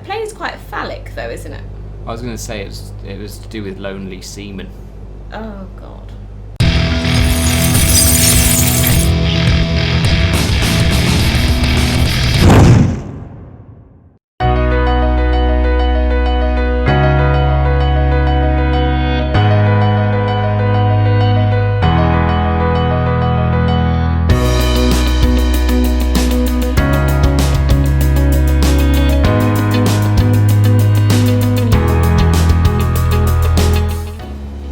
plane's quite phallic, though, isn't it? I was going to say it was to do with lonely seamen. Oh, God.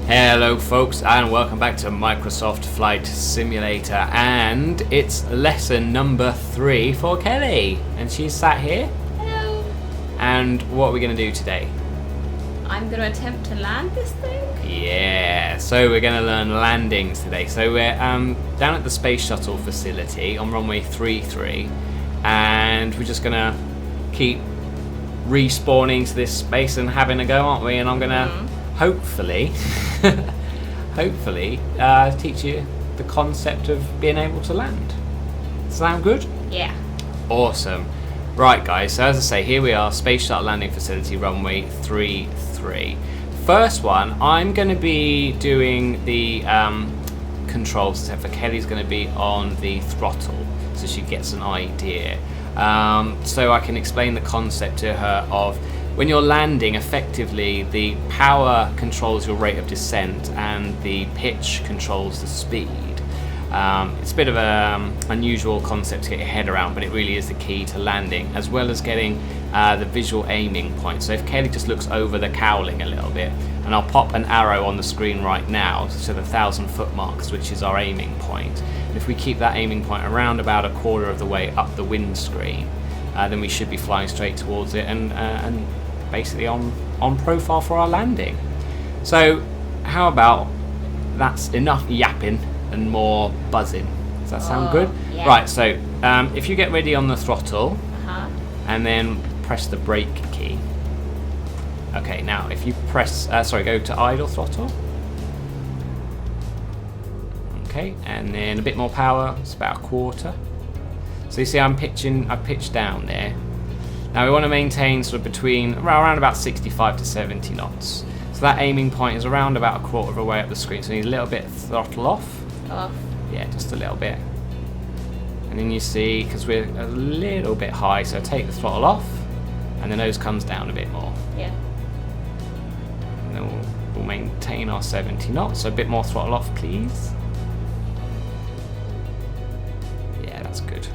Hello folks, and welcome back to Microsoft Flight Simulator, and it's lesson number 3 for Kelly, and she's sat here. Hello. And what are we going to do today? I'm going to attempt to land this thing. Yeah, so we're going to learn landings today. So we're down at the space shuttle facility on runway 33, and we're just going to keep respawning to this space and having a go, aren't we? And I'm going to hopefully teach you the concept of being able to land. Sound good? Yeah. Awesome. Right guys, so as I say, here we are, Space Shuttle Landing Facility, runway 33. First one, I'm going to be doing the controls, except for Kelly's going to be on the throttle, so she gets an idea. So I can explain the concept to her of when you're landing, effectively the power controls your rate of descent and the pitch controls the speed. It's a bit of an unusual concept to get your head around, but it really is the key to landing, as well as getting the visual aiming point. So if Kelly just looks over the cowling a little bit, and I'll pop an arrow on the screen right now to the 1,000-foot marks, which is our aiming point. And if we keep that aiming point around about a quarter of the way up the windscreen, then we should be flying straight towards it and basically on profile for our landing. So how about that's enough yapping and more buzzing? Does that sound good? Yeah. Right, so if you get ready on the throttle, and then press the brake key. Okay, now if you press, go to idle throttle. Okay, and then a bit more power, it's about a quarter. So you see I've pitched down there. Now we want to maintain sort of between around about 65 to 70 knots. So that aiming point is around about a quarter of a way up the screen. So you need a little bit throttle off. Yeah, just a little bit. And then you see, because we're a little bit high, so take the throttle off, and the nose comes down a bit more. Yeah. And then we'll maintain our 70 knots. So a bit more throttle off, please. Yeah, that's good.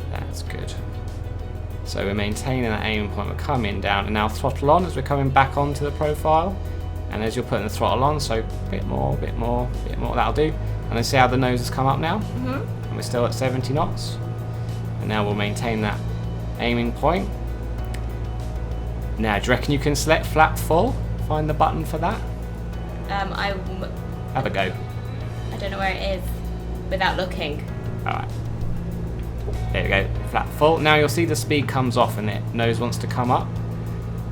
That's good. So we're maintaining that aiming point, we're coming down, and now throttle on as we're coming back onto the profile. And as you're putting the throttle on, so a bit more, that'll do. And then see how the nose has come up now? And we're still at 70 knots. And now we'll maintain that aiming point. Now, do you reckon you can select flap full? Find the button for that? Have a go. I don't know where it is without looking. Alright. There we go, flap full. Now you'll see the speed comes off and the nose wants to come up.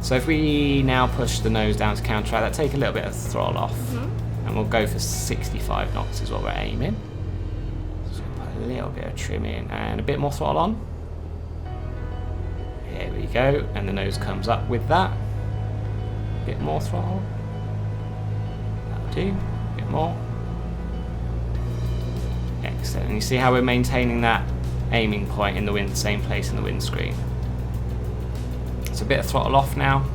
So if we now push the nose down to counteract that, take a little bit of throttle off, and we'll go for 65 knots is what we're aiming. So put a little bit of trim in and a bit more throttle on. Here we go, and the nose comes up with that. Bit more throttle. That'll do. Bit more. Excellent. And you see how we're maintaining that aiming point in the same place in the windscreen. So a bit of throttle off now.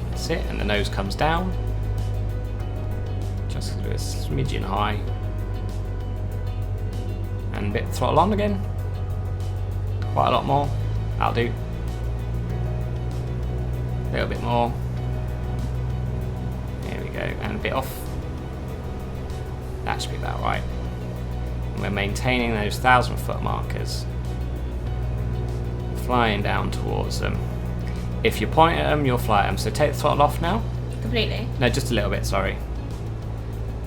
That's it, and the nose comes down. Just do a smidgen high. And a bit of throttle on again. Quite a lot more. That'll do. A little bit more. There we go, and a bit off. That should be about right. And we're maintaining those 1,000-foot markers. Flying down towards them. If you point at them, you'll fly at them. So take the throttle off now. Completely? No, just a little bit, sorry.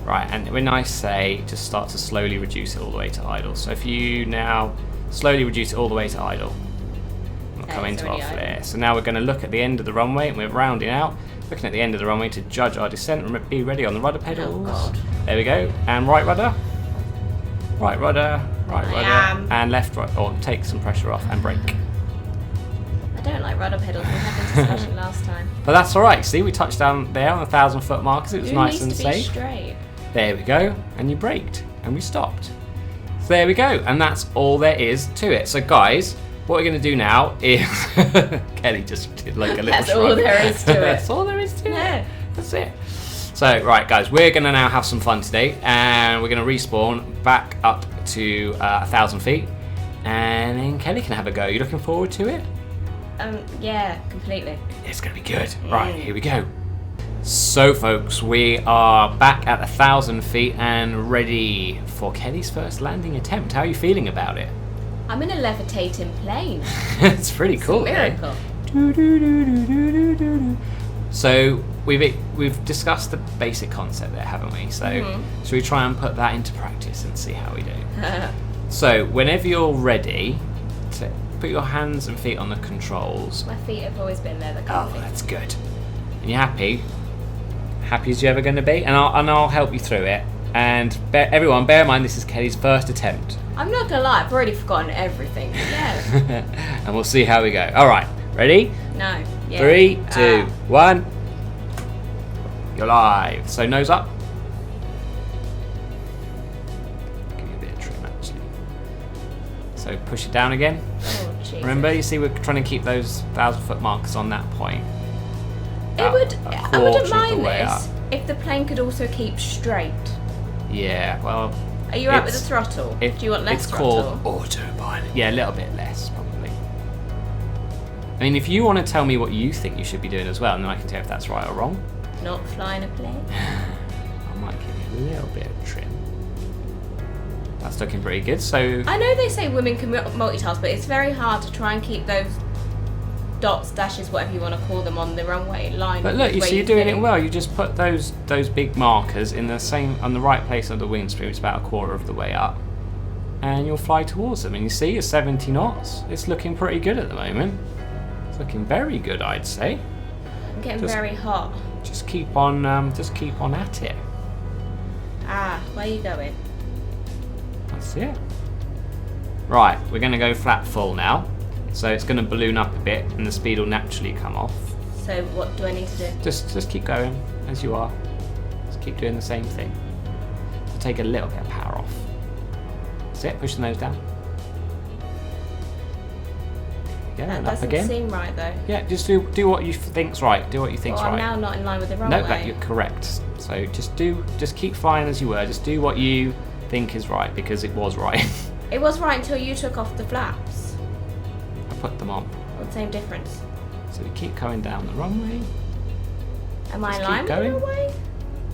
Right, and when I say just start to slowly reduce it all the way to idle. So if you now slowly reduce it all the way to idle, we'll come into our flare. So now we're going to look at the end of the runway, and we're rounding out, looking at the end of the runway to judge our descent, and be ready on the rudder pedals. Oh God. There we go. And right rudder. Right rudder. Right rudder. And left, right. Or take some pressure off and brake. I don't rudder pedals. We had this discussion last time. But that's all right. See, we touched down there on the 1,000-foot markers. It was nice and needs to be safe. Straight. There we go. And you braked, and we stopped. So there we go. And that's all there is to it. So guys, what we're going to do now is Kelly just did like a little That's shrug. all there is to it. That's all there is to Yeah. it. That's it. So, right, guys, we're going to now have some fun today, and we're going to respawn back up to 1,000 feet, and then Kelly can have a go. You looking forward to it? Yeah, completely. It's going to be good. Right, here we go. So, folks, we are back at 1,000 feet and ready for Kelly's first landing attempt. How are you feeling about it? I'm in a levitating plane. It's pretty cool. It's a miracle. So we've discussed the basic concept there, haven't we? So should we try and put that into practice and see how we do? So whenever you're ready, to put your hands and feet on the controls. My feet have always been there. Oh, that's good. And you're happy? Happy as you're ever going to be? And I'll help you through it. And everyone, bear in mind this is Kelly's first attempt. I'm not gonna lie, I've already forgotten everything. Yeah. And we'll see how we go. All right, ready? No. Yeah. 3, 2, 1. You're live. So nose up. Give you a bit of trim actually. So push it down again. Oh, Jesus. Remember, you see we're trying to keep those 1,000-foot markers on that point. I wouldn't mind way this if the plane could also keep straight. Yeah, well. Are you right with the throttle? Do you want less it's throttle? It's called autopilot. Yeah, a little bit less probably. I mean, if you want to tell me what you think you should be doing as well, and then I can tell if that's right or wrong. Not flying a plane. I might give you a little bit of trim. That's looking pretty good. So I know they say women can multitask, but it's very hard to try and keep those dots, dashes, whatever you want to call them, on the runway line. But look, you see, you're doing it well. You just put those big markers in on the right place of the wind stream. It's about a quarter of the way up, and you'll fly towards them. And you see, it's 70 knots. It's looking pretty good at the moment. It's looking very good, I'd say. I'm getting very hot. Just keep on at it. Where are you going? That's it. Right, we're going to go flat full now. So it's going to balloon up a bit, and the speed will naturally come off. So what do I need to do? Just keep going as you are. Just keep doing the same thing. So take a little bit of power off. That's it. Push the nose down. Yeah, That and up doesn't again. seem right though. Yeah, just do what you think's right. Do what you think's I'm right. now not in line with the runway. No, that you're correct. So just keep flying as you were. Just do what you think is right, because it was right. It was right until you took off the flaps. I put them on. What same difference? So we keep going down the runway. Am I Just in keep line with going. the runway?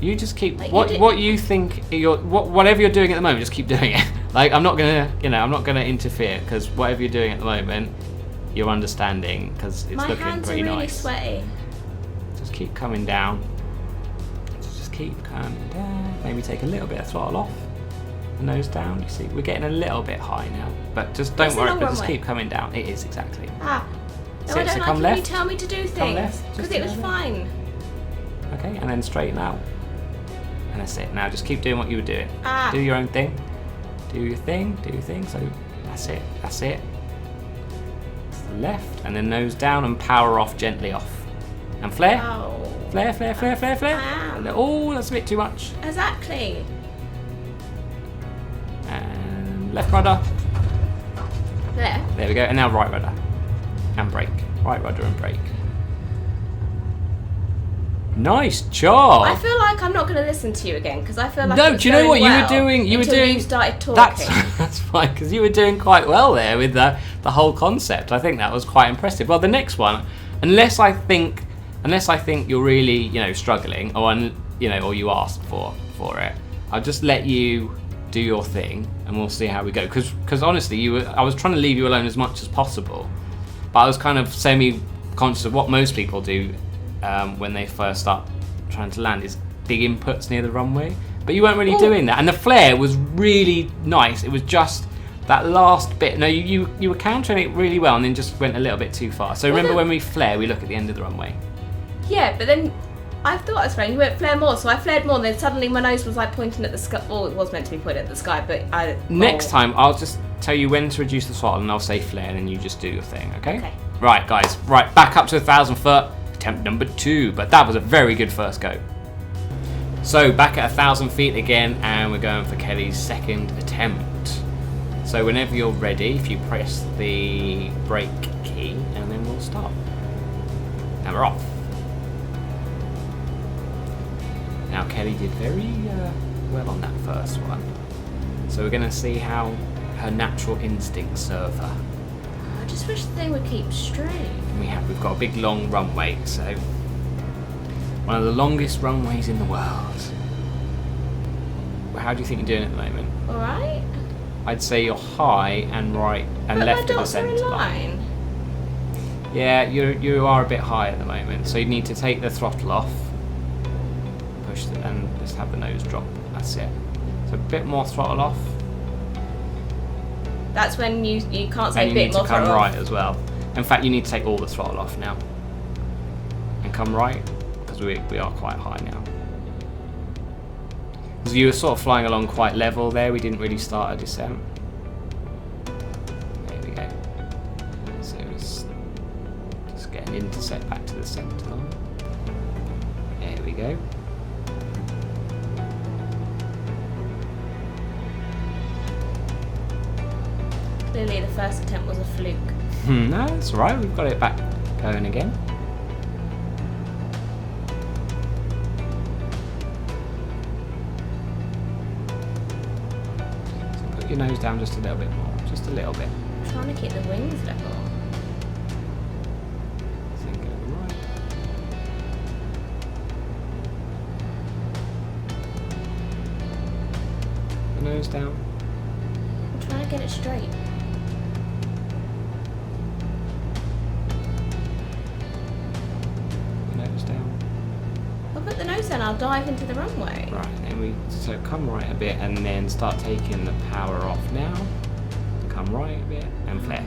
You just keep Like, what you think whatever you're doing at the moment. Just keep doing it. Like I'm not gonna interfere, because whatever you're doing at the moment, you're understanding, because it's My looking hands are pretty really nice. sweaty. Just keep coming down. Just keep coming down. Maybe take a little bit of throttle off. The nose down. You see, we're getting a little bit high now, but just don't It's a worry. long But just runway. keep coming down. It is exactly. No, So I come don't like when left. you tell me to do things. left, Because just it was a little fine. Okay, and then straighten out. And that's it. Now just keep doing what you were doing. Ah. Do your own thing. Do your thing. Do your thing. So that's it. That's it. Left, and then nose down and power off, gently off. And flare. Oh. Flare, flare, flare, flare, flare. Am. Oh, that's a bit too much. Exactly. And left rudder. There. There we go. And now right rudder. And brake. Right rudder and brake. Nice job. I feel like I'm not going to listen to you again, because I feel like No, it's do you know going what you were well doing? You were until doing. you started talking. That's fine, because you were doing quite well there with the whole concept. I think that was quite impressive. Well, the next one, unless I think you're really struggling, or or you asked for it, I'll just let you do your thing, and we'll see how we go. Because honestly, I was trying to leave you alone as much as possible, but I was kind of semi-conscious of what most people do. When they first start trying to land, is big inputs near the runway, but you weren't really doing that, and the flare was really nice. It was just that last bit. No, you were countering it really well, and then just went a little bit too far. So remember, when we flare, we look at the end of the runway. Yeah, but then I thought I was flaring. You went flare more, so I flared more, and then suddenly my nose was like pointing at the sky. Well, it was meant to be pointing at the sky, but Next time, I'll just tell you when to reduce the throttle, and I'll say flare, and then you just do your thing. Okay? Okay. Right, guys. Right, back up to 1,000 foot. Attempt number 2. But that was a very good first go. So back at 1,000 feet again, and we're going for Kelly's second attempt. So whenever you're ready, if you press the brake key, and then we'll start. And we're off. Now Kelly did very well on that first one. So we're going to see how her natural instincts serve her. I just wish they would keep straight. And we've got a big long runway, so one of the longest runways in the world. How do you think you're doing at the moment? Alright. I'd say you're high and right and But left my of the dots are in centre line. line. Yeah, you are a bit high at the moment, so you need to take the throttle off, push it, and just have the nose drop. That's it. So a bit more throttle off. That's when you can't say And a you bit need more to come throttle. right as well. In fact, you need to take all the throttle off now. And come right, because we are quite high now. Because you were sort of flying along quite level there, we didn't really start a descent. There we go. So just getting into set back to the centre line. There we go. Clearly the first attempt was a fluke. No, that's all right. We've got it back going again. So put your nose down just a little bit more. Just a little bit. I'm trying to keep the wings level. Think over right. The nose down. I'm trying to get it straight. Nose down. I'll put the nose down, I'll dive into the runway. Right, so come right a bit and then start taking the power off now. Come right a bit and flare.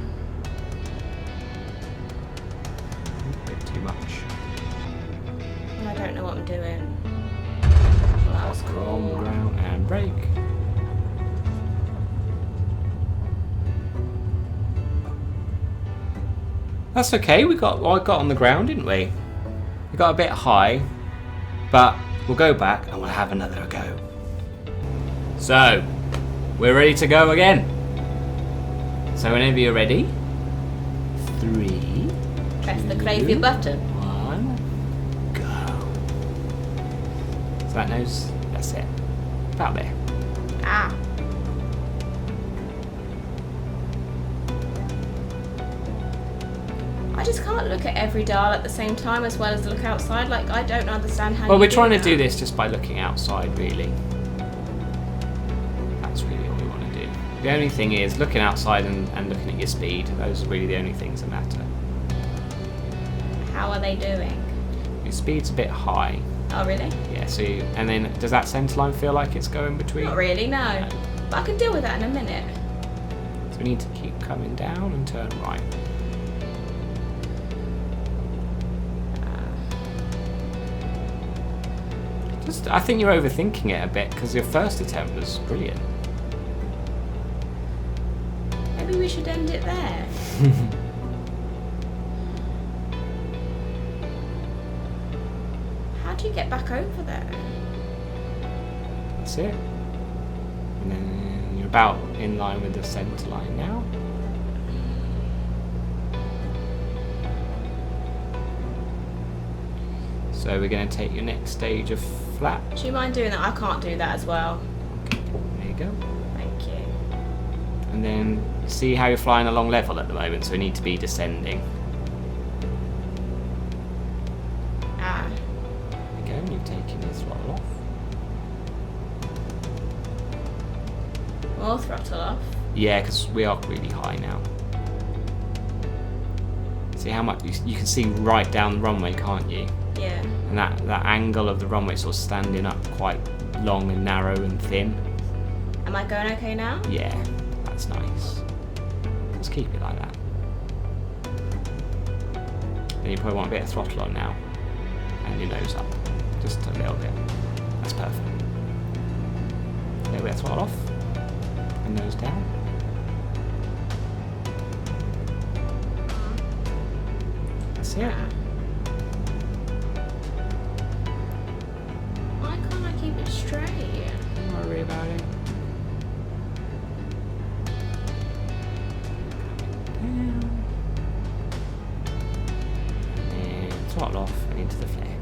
A bit too much. I don't know what I'm doing. Well, that was On the cool. ground and brake. That's okay, I got on the ground, didn't we? We got a bit high, but we'll go back and we'll have another go. So, we're ready to go again. So whenever you're ready, 3, Press the crazy button. 1, go. So that nose, that's it. About there. Ah. I just can't look at every dial at the same time as well as look outside. Like, I don't understand how Well, you we're trying to that. do this just by looking outside, really. That's really all we want to do. The only thing is looking outside and looking at your speed. Those are really the only things that matter. How are they doing? Your speed's a bit high. Oh, really? Yeah, so and then does that centre line feel like it's going between? Not really, no. No. But I can deal with that in a minute. So we need to keep coming down and turn right. I think you're overthinking it a bit because your first attempt was brilliant. Maybe we should end it there. How do you get back over there? That's it. And then you're about in line with the centre line now. So we're going to take your next stage of flat. Do you mind doing that? I can't do that as well. There you go. Thank you. And then see how you're flying along level at the moment, so we need to be descending. Ah. There you go, and you've taken your throttle off. More throttle off. Yeah, because we are really high now. See how much you can see right down the runway, can't you? Yeah. And that angle of the runway sort of standing up quite long and narrow and thin. Am I going okay now? Yeah, that's nice. Let's keep it like that. Then you probably want a bit of throttle on now. And your nose up. Just a little bit. That's perfect. A little bit of throttle off. And nose down. That's it. Why can't I keep it straight? Don't worry about it. Down. And throttle off and into the flare.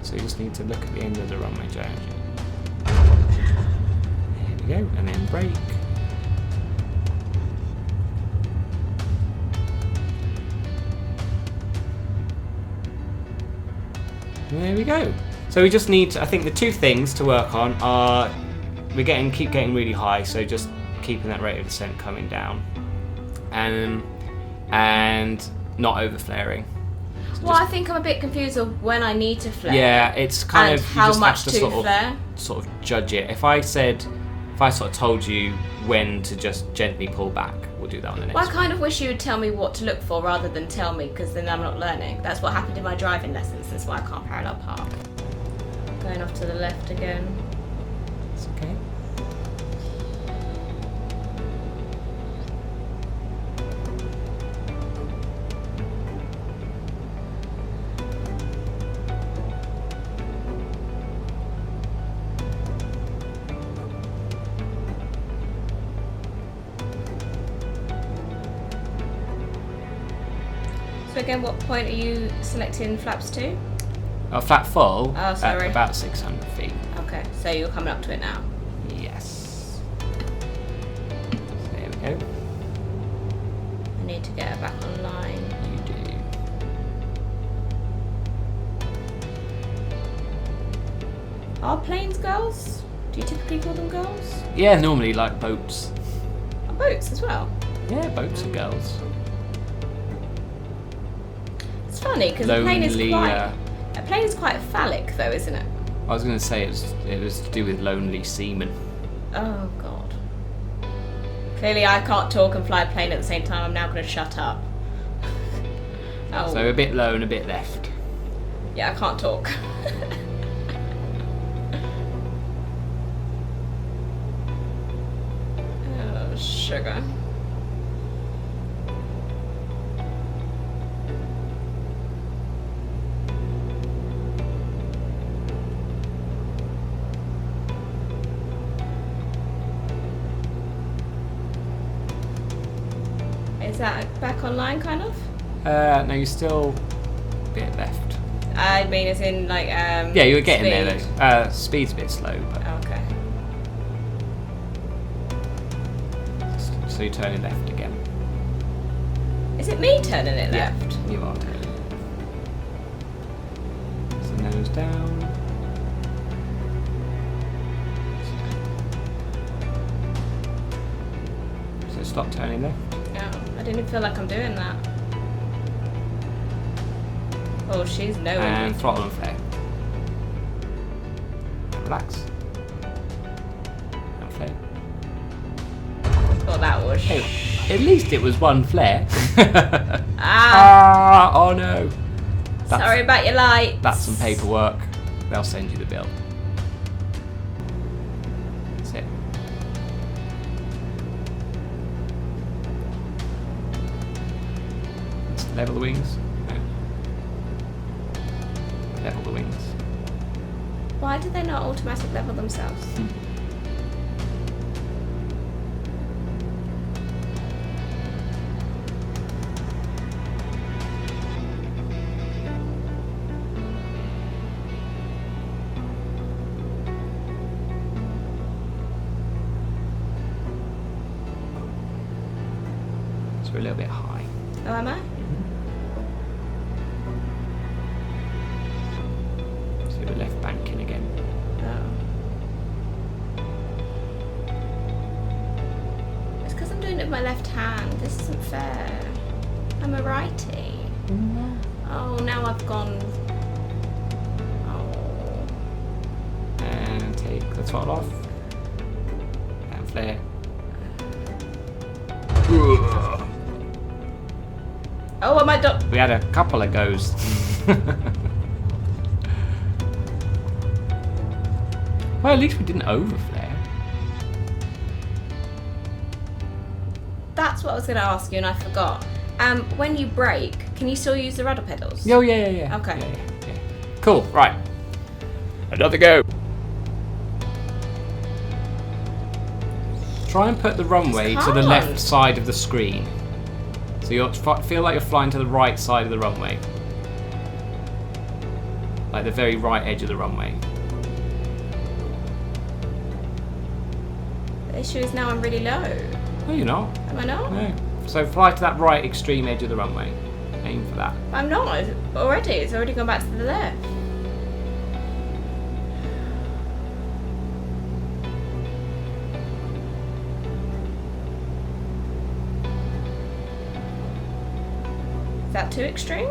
So you just need to look at the end of the runway, Joe. There we go, and then brake. There we go. So we just need, I think the two things to work on are keep getting really high, so just keeping that rate of descent coming down, and not over flaring. So Well, I think I'm a bit confused of when I need to flare. yeah, it's kind and of you how just much have to flare. sort of judge it. If I sort of told you when to just gently pull back, we'll do that on the next Well, I one. kind of wish you would tell me what to look for rather than tell me, because then I'm not learning. That's what happened in my driving lessons. That's why I can't parallel park. Going off to the left again. It's okay. So again, what point are you selecting flaps to? Flat full Oh, at sorry. about 600 feet. Okay, so you're coming up to it now. Yes. So there we go. I need to get her back online. You do. Are planes girls? Do you typically call them girls? Yeah, normally like boats. Are boats as well? Yeah, boats are girls. It's funny because a plane is Lonely, quite phallic, though, isn't it? I was going to say it was to do with lonely seamen. Oh God. Clearly, I can't talk and fly a plane at the same time. I'm now going to shut up. Oh. So a bit low and a bit left. Yeah, I can't talk. Oh, sugar. Is that back online, kind of? No, you're still a bit left. I mean, as in, like, Yeah, you were getting speed. there though. Speed's a bit slow, but Okay. so you're turning left again. Is it me turning it Yeah, left? you are turning. So nose down. So stop turning left. No, I didn't feel like I'm doing that. Oh, she's nowhere. And throttle and flare. Relax. And flare. Oh, that was. Hey, at least it was one flare. Ah, Oh no. sorry about your lights. That's some paperwork. They'll send you the bill. That's it. Let's level the wings. No. Level the wings. Why did they not automatic level themselves? So we're a little bit high. Oh, am I? So we're left banking again. Oh. It's because I'm doing it with my left hand. This isn't fair. I'm a righty. Oh, now I've gone. Oh. And take the throttle off. And flare. Oh, am I done? We had a couple of goes. Well, at least we didn't overflare. that's what I was going to ask you and I forgot. When you brake, can you still use the rudder pedals? Oh, yeah. Okay. Yeah. Cool, right. Another go. Try and put the runway to the left side of the screen. So you feel like you're flying to the right side of the runway. Like the very right edge of the runway. The issue is now I'm really low. No, you're not. Am I not? No. So fly to that right extreme edge of the runway. Aim for that. I'm not already. It's already gone back to the left. Is that too extreme?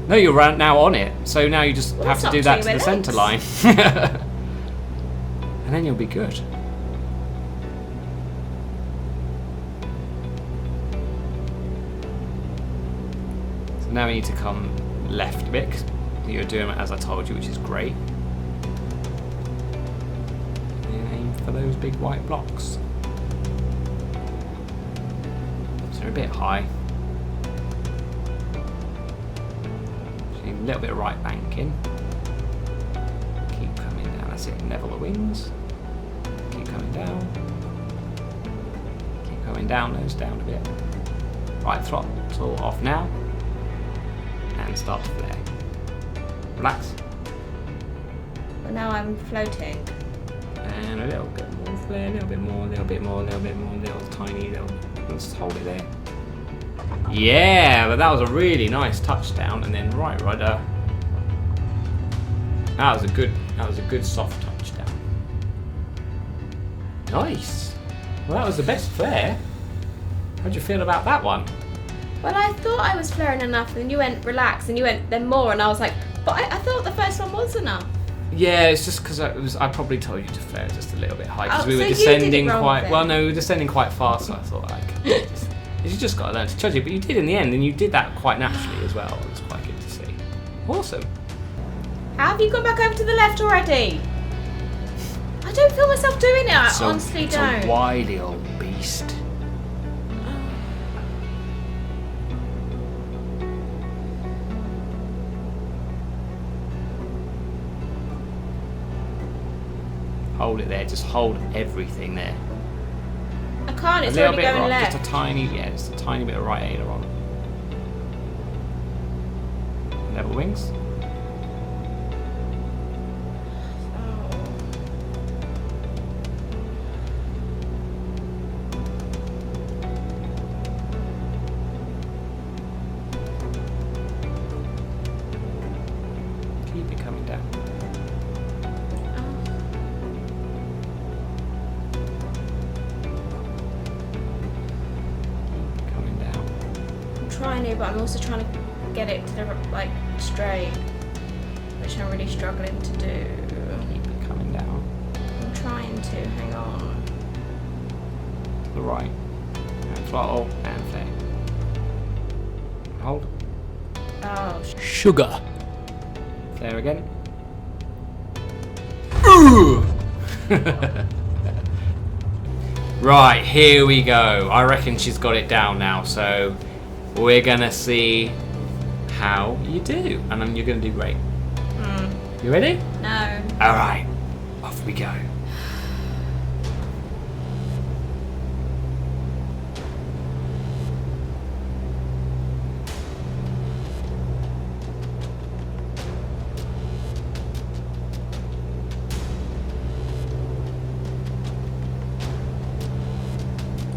No, you're now on it. So now you just Well, have to stop do that to doing the my centre line. And then you'll be good. So now we need to come left a bit. 'Cause you're doing it as I told you, which is great. And aim for those big white blocks. So they're a bit high. A little bit of right banking. Keep coming down. That's it. Level the wings. Keep coming down. Keep going down. Nose down a bit. Right throttle off now. And start to flare. Relax. Well, now I'm floating. And a little bit more flare. A little bit more. A little bit more. A little bit more. Little tiny. Little. Let's hold it there. Yeah, but that was a really nice touchdown, and then right rudder. That was a good soft touchdown. Nice. Well, that was the best flare. How'd you feel about that one? Well, I thought I was flaring enough, and you went relax, and you went then more, and I was like, but I thought the first one was enough. Yeah, it's just because I probably told you to flare just a little bit high because Oh, we were so you did descending it wrong quite then. well. No, we were descending quite fast, so I thought you just got to learn to judge it. But you did in the end, and you did that quite naturally as well. It was quite good to see. Awesome. How have you gone back over to the left already? I don't feel myself doing it. I honestly it's don't. a wily old beast. Hold it there. Just hold everything there. I can't. It's a little already bit going right, left. just a tiny bit of right aileron. Level wings. Keep it coming down. Coming down. I'm trying to, but I'm also trying to get it to the straight, which I'm really struggling to do. Keep it coming down. I'm trying to. Hang on. To the right. And throttle and flare. Hold. Oh, Sugar. Flare again. Right, here we go. I reckon she's got it down now, so we're gonna see how you do, and you're gonna do great. You ready? no. All right, off we go.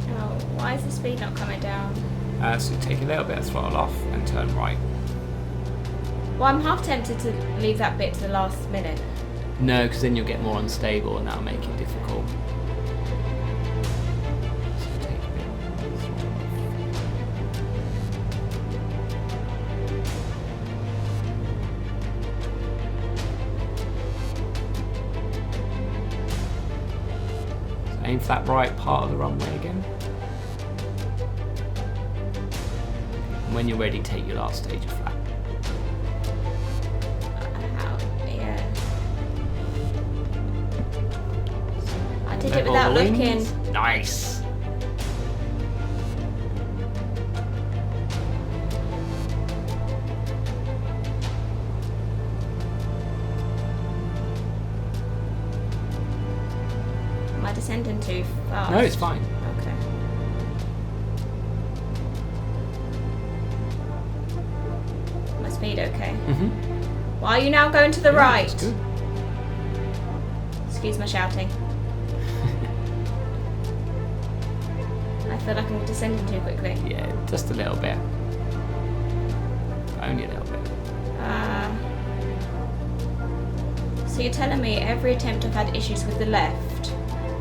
Oh, why is the speed not coming down? So take a little bit of throttle off and turn right. Well, I'm half tempted to leave that bit to the last minute. No, because then you'll get more unstable and that'll make it difficult. So take a bit of throttle off. So aim for that right part of the runway again. And when you're ready, take your last stage of flap. How? Yeah. I did it Level without the looking. wings. Nice. descending too fast? No, it's fine. Okay. My speed okay? Mm-hmm. Why are you now going to the right? That's good. Excuse my shouting. I feel like I'm descending too quickly. Yeah, just a little bit. Only a little bit. So you're telling me every attempt I've had issues with the left,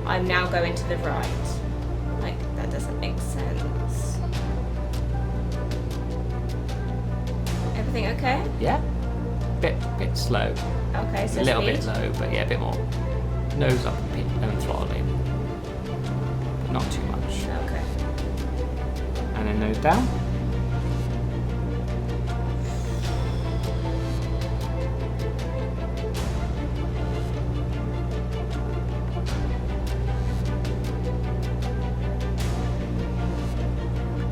I'm now going to the right? Like, that doesn't make sense. Everything okay? Yeah. Bit slow. Okay, so A little speed. bit low, but yeah, a bit more. Nose up and throttling. But not too much. Okay. And then nose down.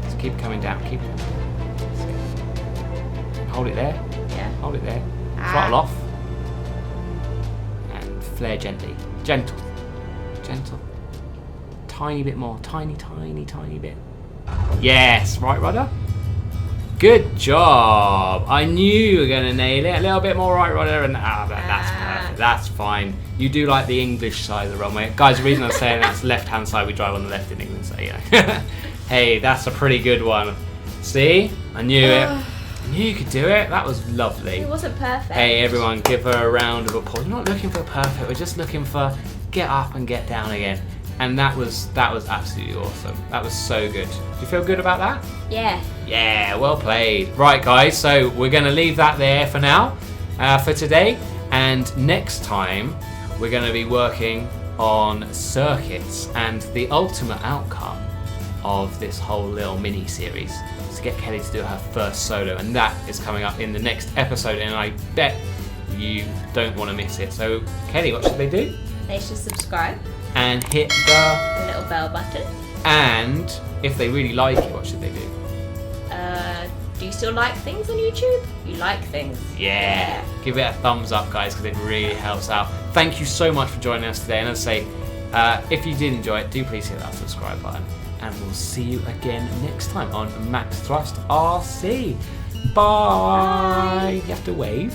Just keep coming down, keep coming down. Hold it there, Yeah. hold it there. Throttle off. And flare gently. Gentle. Gentle. Tiny bit more. Tiny bit. Yes, right rudder. Good job. I knew you were going to nail it. A little bit more right rudder and that's perfect. That's fine. You do like the English side of the runway. Guys, the reason I'm saying that's left hand side, we drive on the left in England, so yeah. Hey, that's a pretty good one. See? I knew it. I knew you could do it. That was lovely. It wasn't perfect. Hey everyone, give her a round of applause. We're not looking for perfect, we're just looking for get up and get down again. And that was absolutely awesome. That was so good. Do you feel good about that? Yeah. Yeah, well played. Right guys, so we're going to leave that there for now, for today. And next time, we're going to be working on circuits and the ultimate outcome of this whole little mini-series. To get Kelly to do her first solo, and that is coming up in the next episode, and I bet you don't want to miss it. So Kelly, what should they do? They should subscribe. And hit the little bell button. And if they really like it, what should they do? Do you still like things on YouTube? You like things? Yeah. Give it a thumbs up, guys, because it really helps out. Thank you so much for joining us today. And as I say, if you did enjoy it, do please hit that subscribe button. And we'll see you again next time on Max Thrust RC. Bye. You have to wave.